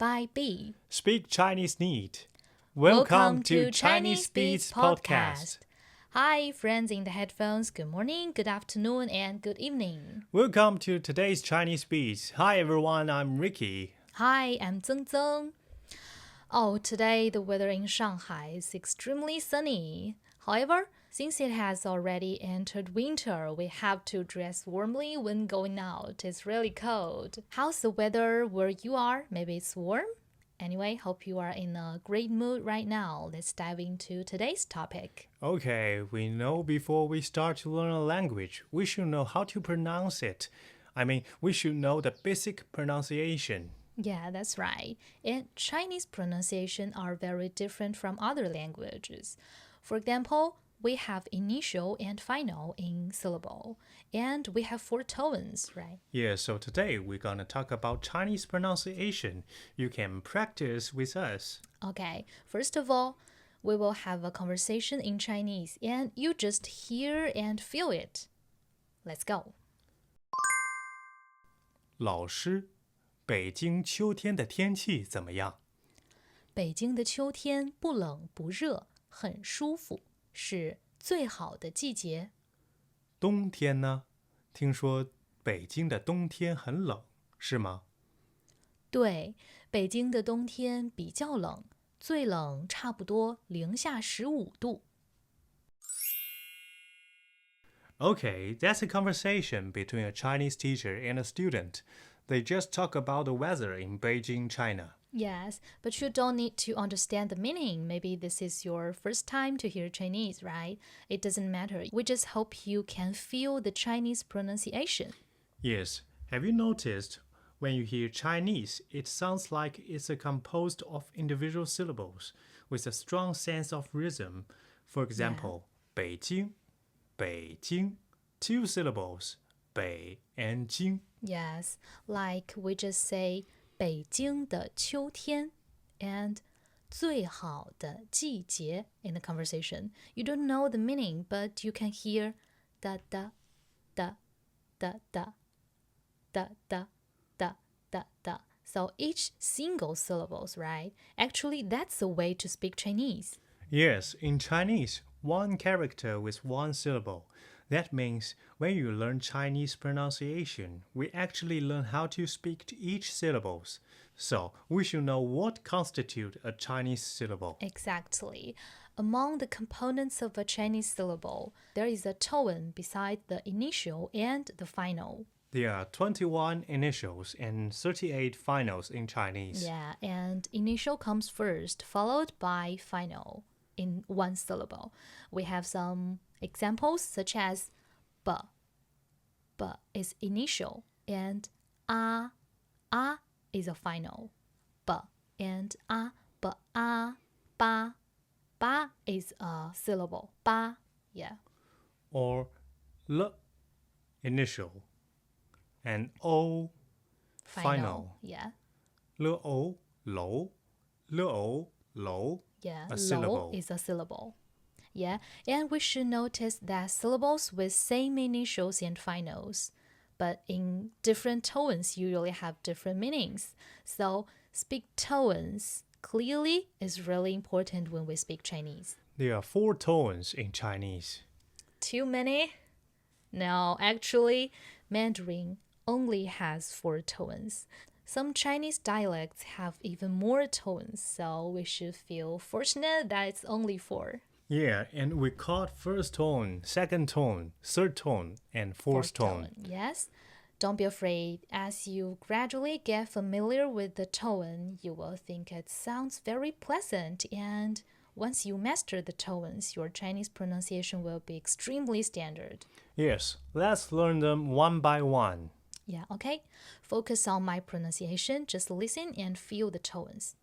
by B. Speak Chinese neat. Welcome to Chinese Beats Podcast. Hi, friends in the headphones. Good morning, good afternoon, and good evening. Welcome to today's Chinese Beats. Hi everyone, I'm Ricky. Hi, I'm Zeng Zeng. Oh, today the weather in Shanghai is extremely sunny. However, since it has already entered winter, we have to dress warmly when going out. It's really cold. How's the weather where you are? Maybe it's warm? Anyway, hope you are in a great mood right now. Let's dive into today's topic. Okay, we know before we start to learn a language, we should know how to pronounce it. We should know the basic pronunciation. Yeah, that's right. And Chinese pronunciation are very different from other languages. For example, we have initial and final in syllable, and we have 4 tones, right? Yeah, so today we're gonna talk about Chinese pronunciation. You can practice with us. Okay, first of all, we will have a conversation in Chinese, and you just hear and feel it. Let's go. 老师，北京秋天的天气怎么样？北京的秋天不冷不热，很舒服，是最好的季节。冬天呢？听说北京的冬天很冷，是吗？对，北京的冬天比较冷，最冷差不多-15度。Okay, that's a conversation between a Chinese teacher and a student. They just talk about the weather in Beijing, China. Yes, but you don't need to understand the meaning. Maybe this is your first time to hear Chinese, right? It doesn't matter. We just hope you can feel the Chinese pronunciation. Yes, have you noticed when you hear Chinese, it sounds like it's composed of individual syllables with a strong sense of rhythm. For example, 北京, 北京, 2 syllables, 北 and 京. Yes, like we just say 北京的秋天 and 最好的季节 in the conversation. You don't know the meaning, but you can hear da da da da da da da da da da. So each single syllables, right? Actually, that's the way to speak Chinese. Yes, in Chinese, one character with 1 syllable. That means when you learn Chinese pronunciation, we actually learn how to speak to each syllables. So we should know what constitutes a Chinese syllable. Exactly. Among the components of a Chinese syllable, there is a tone beside the initial and the final. There are 21 initials and 38 finals in Chinese. Yeah, and initial comes first, followed by final in 1 syllable. We have some examples such as b. B is initial and a is a final. B and a, ba, ba is a syllable. Ba, yeah. Or l, initial, and o, final. Yeah. Lo, lo, lo, lo, Yeah, a syllable. lo is a syllable. Yeah, and we should notice that syllables with same initials and finals, but in different tones usually have different meanings. So speak tones clearly is really important when we speak Chinese. There are 4 tones in Chinese. Too many? No, actually, Mandarin only has 4 tones. Some Chinese dialects have even more tones, so we should feel fortunate that it's only 4. Yeah, and we caught first tone, second tone, third tone, and fourth tone. Yes. Don't be afraid. As you gradually get familiar with the tone, you will think it sounds very pleasant. And once you master the tones, your Chinese pronunciation will be extremely standard. Yes, let's learn them one by one. Yeah, okay. Focus on my pronunciation. Just listen and feel the tones.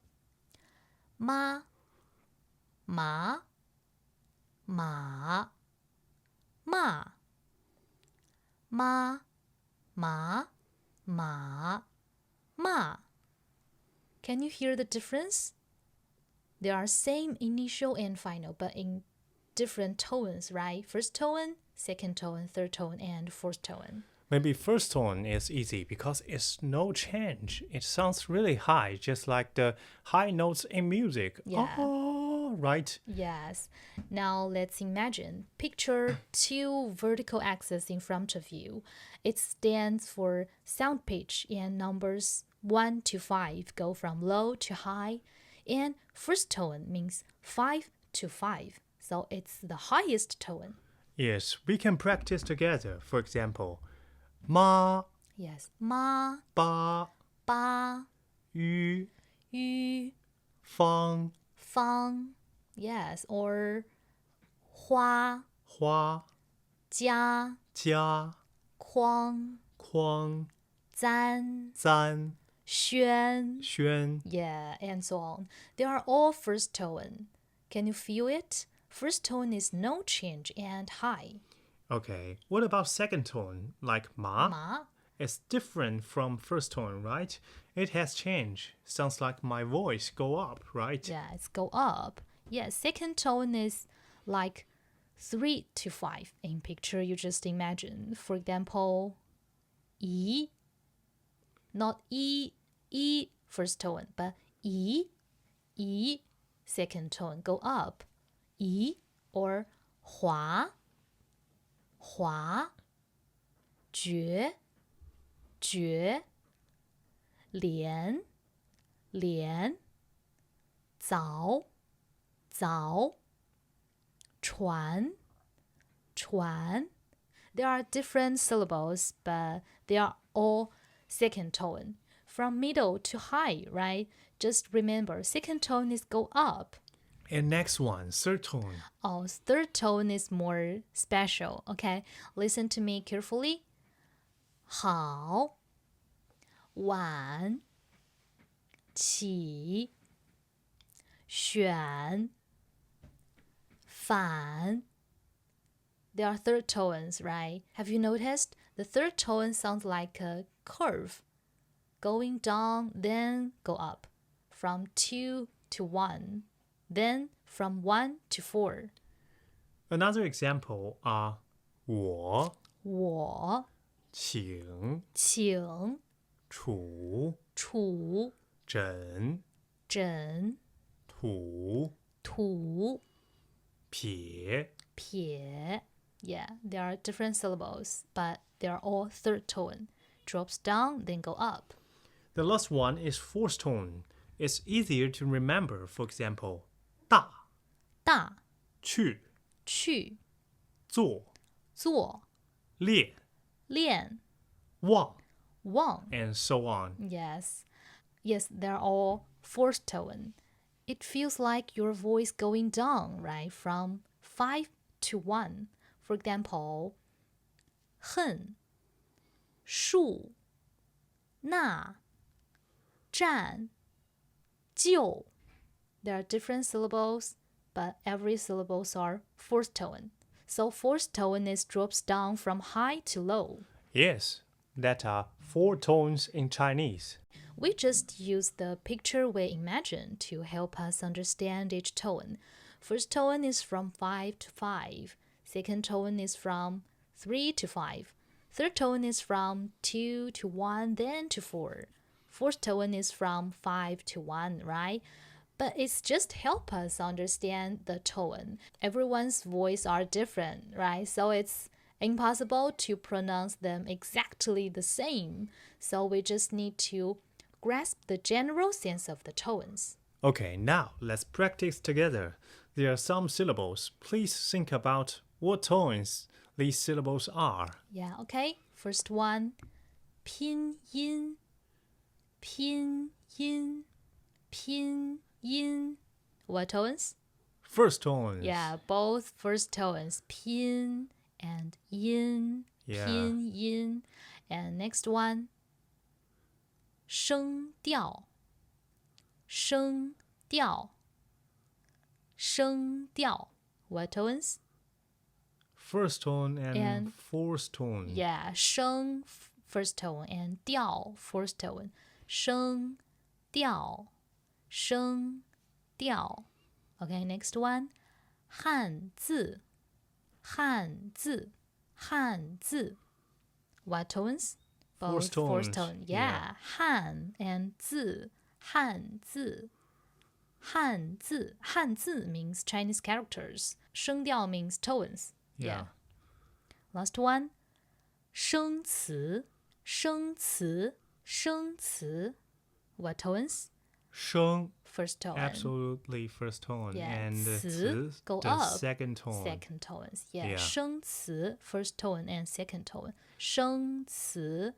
Ma, ma, ma, ma, ma, ma, ma, ma. Can you hear the difference? They are same initial and final, but in different tones, right? First tone, second tone, third tone, and fourth tone. Maybe first tone is easy because it's no change. It sounds really high, just like the high notes in music. Yeah. Oh, right. Yes. Now let's imagine. Picture two vertical axes in front of you. It stands for sound pitch, and numbers 1 to 5 go from low to high. And first tone means 5 to 5. So it's the highest tone. Yes, we can practice together. For example, ma, Yes. Ma, ba, ba, yu, yu, fang, fang. Yes. Or 花, 花, 家, 家, 框, 框, 簪, 簪, 轩. xuan. Yeah, and so on. They are all first tone. Can you feel it? First tone is no change and high. Okay, what about second tone, like ma? Ma. It's different from first tone, right? It has changed. Sounds like my voice go up, right? Yeah, it's go up. Yeah, second tone is like 3 to 5 in picture you just imagine. For example, E, not E, first tone, but E, second tone, go up. E or 华, 绝, 连, 早, 船. There are different syllables, but they are all second tone. From middle to high, right? Just remember, second tone is go up. And next one, third tone. Oh, third tone is more special. Okay, listen to me carefully. 好，晚，起，选，反. There are third tones, right? Have you noticed? The third tone sounds like a curve, going down, then go up, from 2 to 1, then from 1 to 4. Another example are 我我请请楚楚枕枕土土撇.撇. Yeah, there are different syllables, but they are all third tone. Drops down, then go up. The last one is fourth tone. It's easier to remember. For example, 大大去去做做练练忘忘. and so on. Yes, they're all fourth tone. It feels like your voice going down, right? From 5 to 1. For example, 恨树那站就. There are different syllables, but every syllables are fourth tone. So fourth tone is drops down from high to low. Yes, that are four tones in Chinese. We just use the picture we imagine to help us understand each tone. First tone is from 5 to 5. Second tone is from 3 to 5. Third tone is from 2 to 1, then to 4. Fourth tone is from 5 to 1, right? But it's just help us understand the tone. Everyone's voice are different, right? So it's impossible to pronounce them exactly the same. So we just need to grasp the general sense of the tones. Okay, now let's practice together. There are some syllables. Please think about what tones these syllables are. Yeah, okay. First one, 拼音拼音拼音. What tones? First tones. Yeah, both first tones. 拼 and 音. Yeah. 拼音. And next one, 声调声调声调. What tones? First tone and And- fourth tone. Yeah, 声 first tone and 调 fourth tone. 声调声调. Okay, next one. 汉字汉字汉字 What tones? Fourth Both fourth tones. tone. Yeah. 汉 and 字. 汉字. 汉字. 汉字 means Chinese characters. 声调 means tones. Yeah. Last one. 生词. 生词. 生词. What tones? 声 First tone. absolutely first tone. Yeah. And 词 词 go the up. second tone. Second tones. Yeah. Yeah. 生词 first tone and second tone. 生词.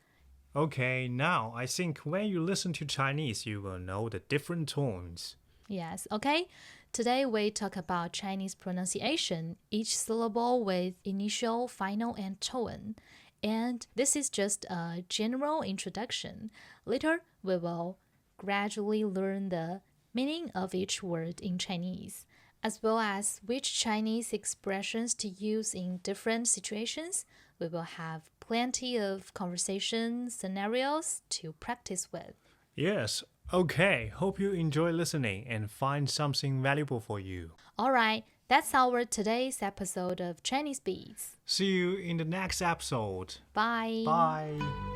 Okay, now I think when you listen to Chinese, you will know the different tones. Yes. Okay. Today we talk about Chinese pronunciation, each syllable with initial, final, and tone. And this is just a general introduction. Later, we will gradually learn the meaning of each word in Chinese, as well as which Chinese expressions to use in different situations. We will have plenty of conversation scenarios to practice with. Yes, okay. Hope you enjoy listening and find something valuable for you. All right, that's our today's episode of Chinese Beats. See you in the next episode. Bye. Bye.